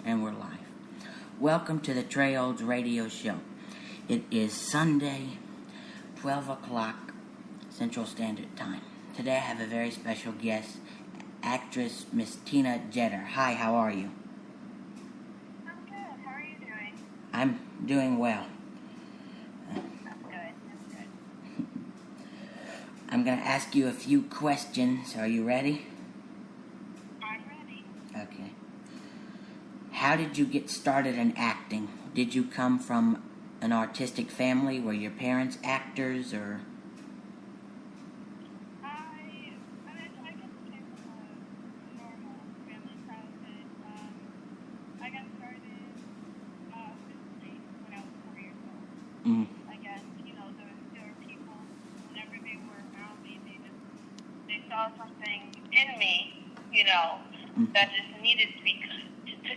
And we're live. Welcome to the Trey Olds Radio Show. It is Sunday, 12 o'clock Central Standard Time. Today I have a very special guest, actress Miss Tina Jetter. Hi, how are you? I'm good. How are you doing? I'm doing well. That's good. I'm going to ask you a few questions. Are you ready? I'm ready. Okay. How did you get started in acting? Did you come from an artistic family? Were your parents actors or? I guess it came from a normal family childhood. I got started physically when I was 4 years old. I guess, there were people, whenever they were around me, they saw something in me, that just needed to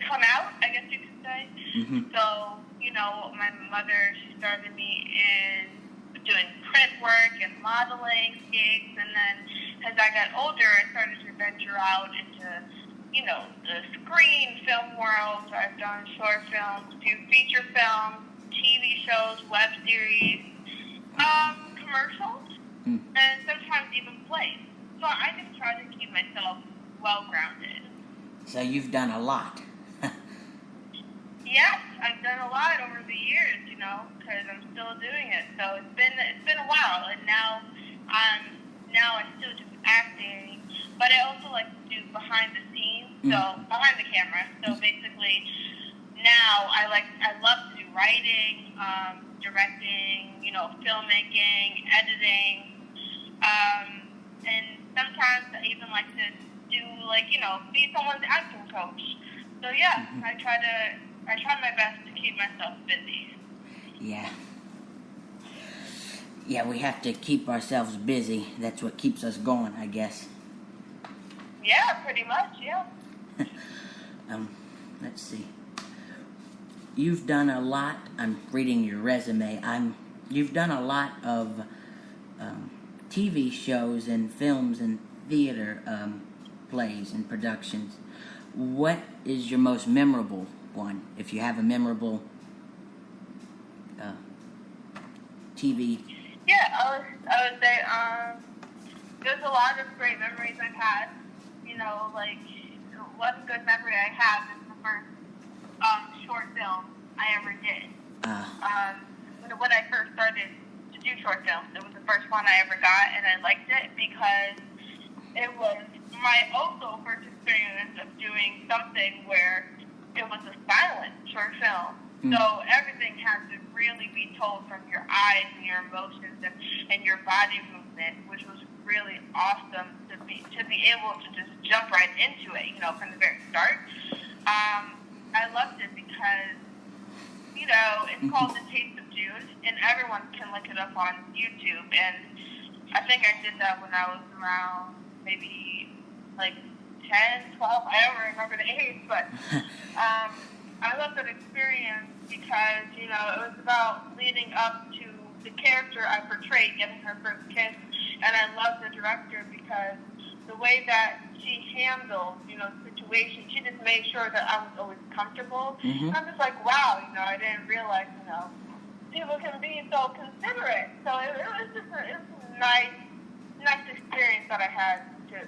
come out, I guess you could say. Mm-hmm. So, my mother, she started me in doing print work and modeling gigs, and then as I got older, I started to venture out into, the screen film world. So I've done short films, a few feature films, TV shows, web series, commercials, and sometimes even plays. So I just try to keep myself well-grounded. So you've done a lot. Yes, I've done a lot over the years, because I'm still doing it. So it's been a while, and now I still do acting, but I also like to do behind the scenes, so behind the camera. So basically, now I love to do writing, directing, filmmaking, editing, and sometimes I even like to do be someone's acting coach. So yeah, I try my best to keep myself busy. Yeah, we have to keep ourselves busy. That's what keeps us going, I guess. Yeah, pretty much, yeah. Let's see. You've done a lot. I'm reading your resume. You've done a lot of TV shows and films and theater plays and productions. What is your most memorable one? If you have a memorable TV. Yeah, I would say there's a lot of great memories I've had. One good memory I have is the first short film I ever did. When I first started to do short films, it was the first one I ever got, and I liked it because it was my also first experience of doing something where it was a silent short film. So everything has to really be told from your eyes and your emotions and your body movement, which was really awesome to be able to just jump right into it, from the very start. I loved it because, it's called The Taste of June, and everyone can look it up on YouTube. And I think I did that when I was around maybe 10, 12, I don't remember the age, but I love that experience because, it was about leading up to the character I portrayed, getting her first kiss, and I love the director because the way that she handled, the situation, she just made sure that I was always comfortable. I'm just like, wow, I didn't realize, people can be so considerate. So it was just a nice experience that I had to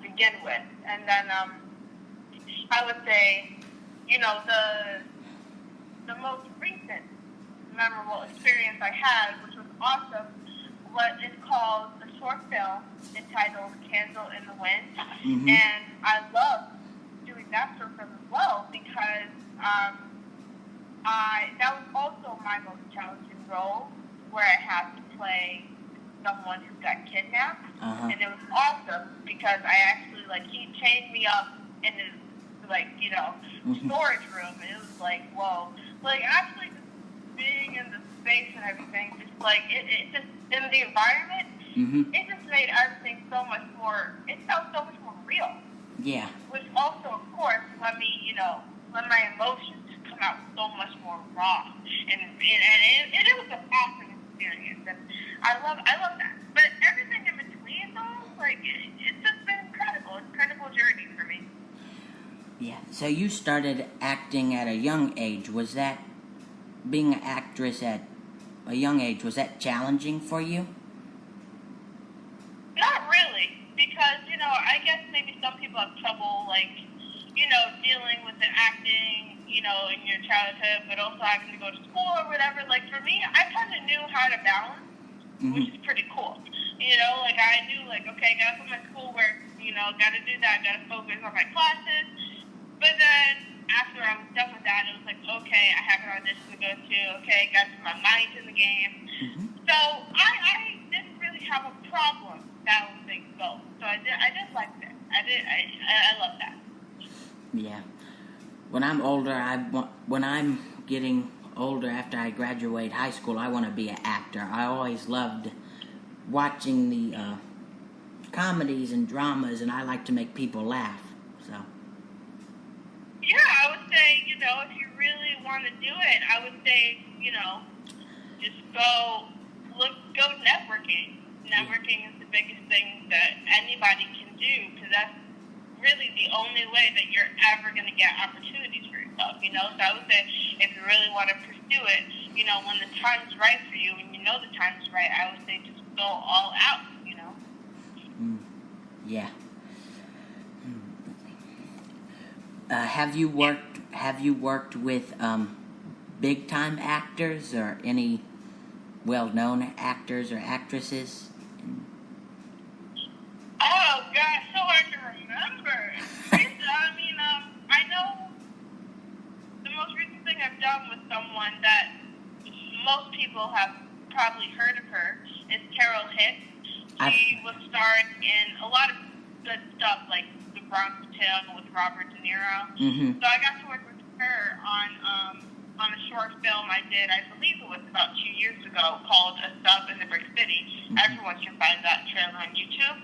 begin with. And then I would say, the most recent memorable experience I had, which was awesome, is called a short film entitled Candle in the Wind. And I love doing that short film as well because that was also my most challenging role where I had to play someone who got kidnapped. And it was awesome because I actually, he chained me up in his, storage room, and it was whoa. Actually just being in the space and everything, just it just, in the environment, it just made everything so much more, it felt so much more real. Yeah. Which also, of course, let my emotions come out so much more raw. And it was a awesome experience, and I love that. But everything in between, though, it's just been incredible. Incredible journey for me. Yeah. So you started acting at a young age. Was that being an actress at a young age? Was that challenging for you? Not really, because, I guess maybe some people have trouble, dealing with the acting, in your childhood, but also having to go to school or whatever. Like, for me, I kind of knew how to balance, which is pretty cool. I knew, okay, gotta put my schoolwork, gotta do that, gotta focus on my classes. But then, after I was done with that, it was like, okay, I have an audition to go to, okay, gotta put my mind in the game. So, I didn't really have a problem balancing both. So I did like that. I love that. Yeah. When I'm older, when I'm getting older after I graduate high school, I want to be an actor. I always loved watching the comedies and dramas, and I like to make people laugh. So. Yeah, I would say, if you really want to do it, I would say, just go networking. Networking is the biggest thing that anybody can do, because that's really the only way that you're ever going to get opportunities for yourself, So I would say, if you really want to pursue it, when the time's right for you, and the time's right, I would say just go all out, Yeah. Have you worked with big time actors or any well-known actors or actresses? Oh gosh, so hard to remember. I know the most recent thing I've done with someone that most people have probably heard of her is Carol Hicks. She was starred in a lot of good stuff, like The Bronx Tale with Robert De Niro. So I got to work with her on a short film I did, I believe it was about 2 years ago, called A Sub in the Brick City. Everyone can find that trailer on YouTube.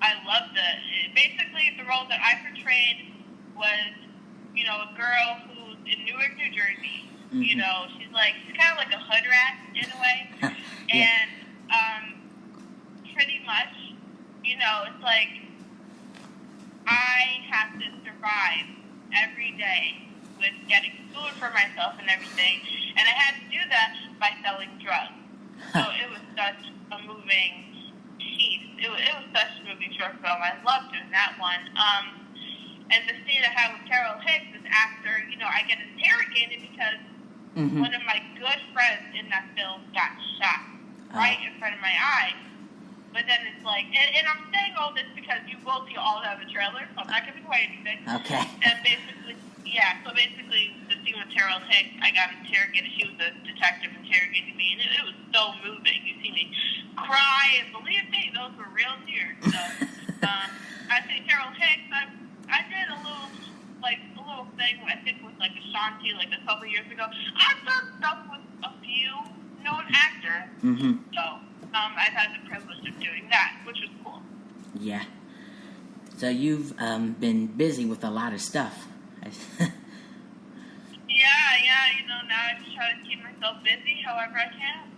I loved it. Basically, the role that I portrayed was, a girl who's in Newark, New Jersey. She's kind of like a hood rat in a way. And pretty much, it's like I have to survive every day with getting food for myself and everything, and I had to do that by selling drugs. So it was such a moving piece. It was such a moving short film. I loved doing that one. And the scene I had with Carol Hicks is after, I get interrogated because one of my good friends in that film got shot right in front of my eyes. But then it's like, and I'm saying all this because you will see all that in the trailer, so I'm not giving away anything. Okay. And basically, the scene with Carol Hicks, I got interrogated. She was a detective interrogating me, and it was so moving. You see me cry, and believe me, those were real tears. So, I say Carol Hicks, I did a little thing, I think was like Ashanti, like a couple years ago. I've done stuff with a few known actors. So, I've had the privilege of doing that, which was cool. Yeah. So you've been busy with a lot of stuff. Now I just try to keep myself busy however I can.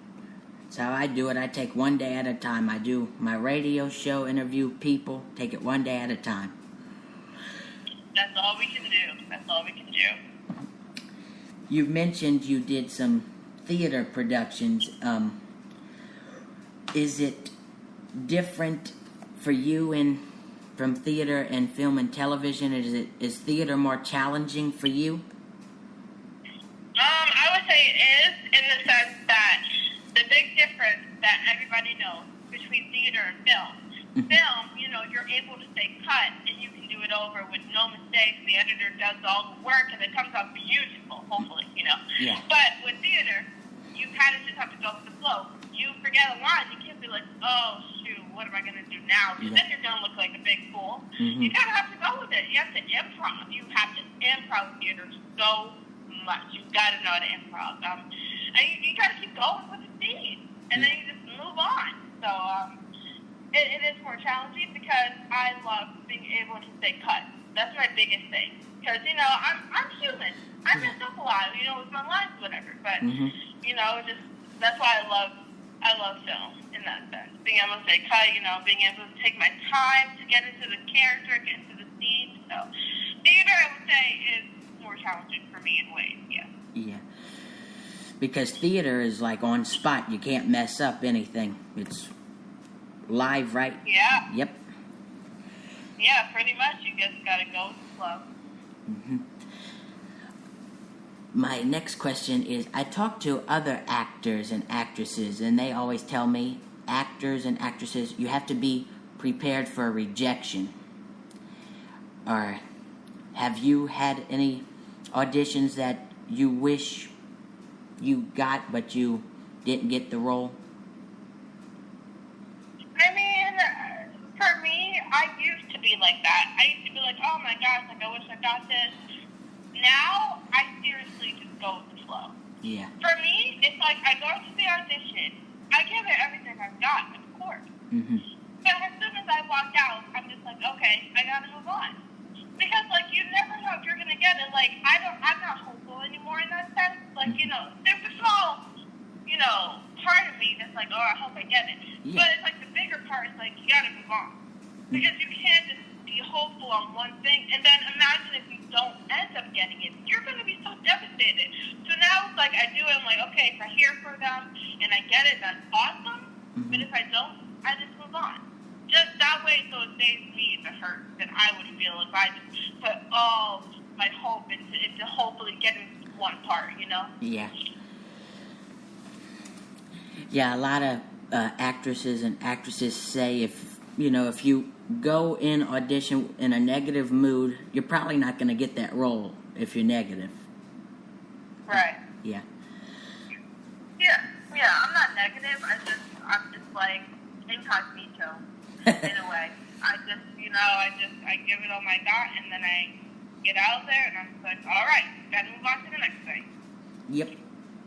That's how I do it. I take one day at a time. I do my radio show, interview people, take it one day at a time. That's all we can do. You mentioned you did some theater productions. Is it different for you from theater and film and television? Is theater more challenging for you? I would say it is, in the sense that the big difference that everybody knows between theater and film. Film, you're able to say cut, and you can do it over with no mistakes. The editor does all the work, and it comes out beautiful, hopefully, Yeah. But with theater, you kind of just have to go with the flow. You forget a line, you can't be like, oh, shoot, what am I going to do now? Because then you're going to look like a big fool. You kind of have to go with it. You have to improv. You have to improv theater so much. You've got to know how to improv. And you got to keep going with the scene. And then you just move on. So, it is more challenging because I love being able to say cut. That's my biggest thing. Because, I'm human. I mess up a lot, with my lines, whatever. But, that's why I love film in that sense. Being able to say cut, being able to take my time to get into the character, get into the scene. So theater, I would say, is more challenging for me in ways, yes. Yeah. Because theater is like on spot. You can't mess up anything. It's live, right? Yeah. Yep. Yeah, pretty much. You just gotta go with the flow. Mm-hmm. My next question is, I talk to other actors and actresses, and they always tell me, actors and actresses, you have to be prepared for rejection. Or have you had any auditions that you wish you got, but you didn't get the role? I mean, for me, I used to be like that. I used to be like, oh my gosh, like I wish I got this. Now, I seriously just go with the flow. Yeah. For me, it's like I go to the audition, I give it everything I've got, of course. Mm-hmm. But as soon as I walk out, I'm just like, okay, I gotta move on. Because, like, you never know if you're gonna get it. Like, I'm not hopeful anymore in that sense. Like, there's a small, part of me that's like, oh, I hope I get it. Yeah. But it's like the bigger part is like, you gotta move on. Because you can't just be hopeful on one thing, and then imagine if you don't end up getting it. You're gonna be so devastated. So now it's like, I do it, I'm like, okay, if I hear for them, and I get it, that's awesome. Mm-hmm. But if I don't, I just move on. Just that way, so it saves me the hurt that I would feel if I just put all my hope into hopefully getting one part, Yeah. Yeah, a lot of actresses and actresses say if you go in audition in a negative mood, you're probably not going to get that role if you're negative. Right. Yeah. Yeah, I'm not negative. I'm just like incognito in a way. I give it all my got, and then I get out there, and I'm just like, all right, gotta move on to the next thing. Yep.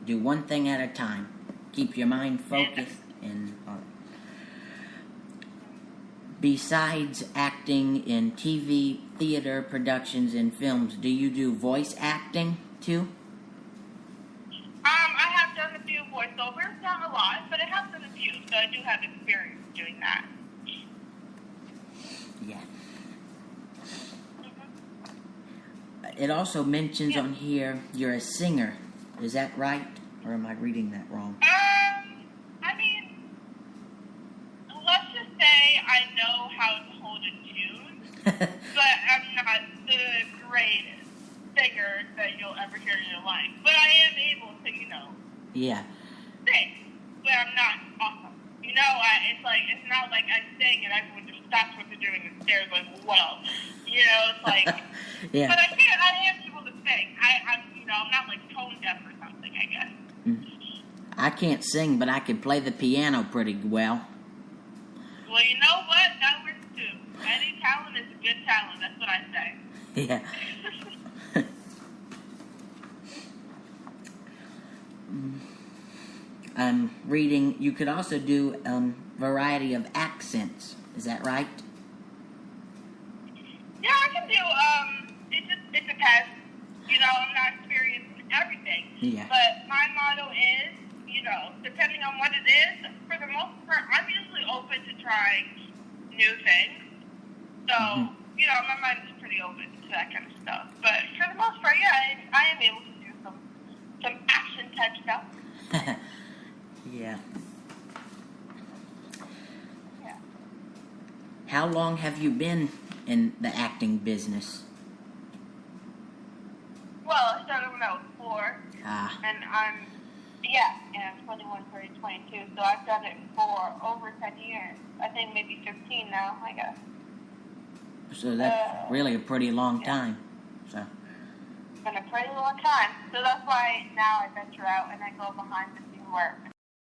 Do one thing at a time. Keep your mind focused. And besides acting in TV, theater, productions, and films, do you do voice acting too? I have done a few voiceovers, not a lot, but I have done a few, so I do have experience doing that. Yeah. It also mentions on here you're a singer. Is that right? Or am I reading that wrong? I mean, let's just say I know how to hold a tune, but I'm not the greatest singer that you'll ever hear in your life. But I am able to, Yeah. sing, but I'm not awesome. It's not like I sing and everyone just stops what they're doing and stares like, well, it's like, Yeah. But I am able to sing. I'm not like tone deaf or something, I guess. I can't sing, but I can play the piano pretty well. Well, you know what? That works too. Any talent is a good talent. That's what I say. Yeah. I'm reading, you could also do variety of accents. Is that right? Yeah, I can do, it depends. I'm not experienced in everything. Yeah. But my motto is, depending on what it is, for the most part, I'm usually open to trying new things. So, my mind is pretty open to that kind of stuff. But for the most part, yeah, I am able to do some action type stuff. Yeah. Yeah. How long have you been in the acting business? Well, I started when I was 4. And I'm 21, 30, 22. So I've done it for over 10 years. I think maybe 15 now, I guess. So that's really a pretty long time. So. It's been a pretty long time. So that's why now I venture out and I go behind the scene work.